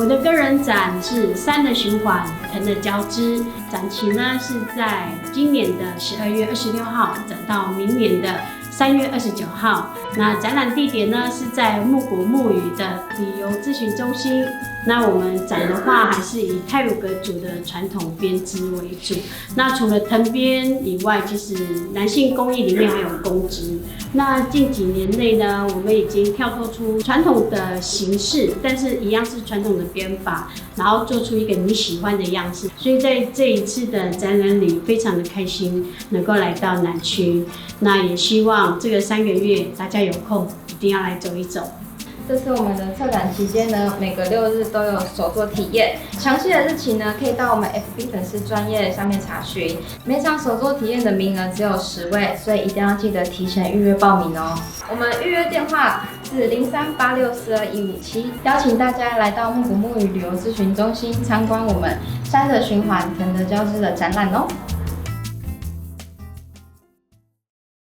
我的个人展是3的循环，藤的交织，展期呢是在今年的12月26号展到明年的3月29号。那展览地点呢是在木谷木语的旅游咨询中心。那我们展的话还是以太鲁阁族的传统编织为主。那除了藤编以外，其实男性工艺里面还有弓织。那近几年内呢，我们已经跳脱出传统的形式，但是一样是传统的编法，然后做出一个你喜欢的样式。所以在这一次的展览里，非常的开心能够来到南区。那也希望这个3个月大家有空一定要来走一走。这次我们的策展期间呢，每个6日都有手作体验，详细的日期呢可以到我们 FB 粉丝专页上面查询。每场手作体验的名额只有10位，所以一定要记得提前预约报名哦。我们预约电话是0386421157，邀请大家来到木谷木语旅游咨询中心参观我们3的循环藤的交织的展览哦。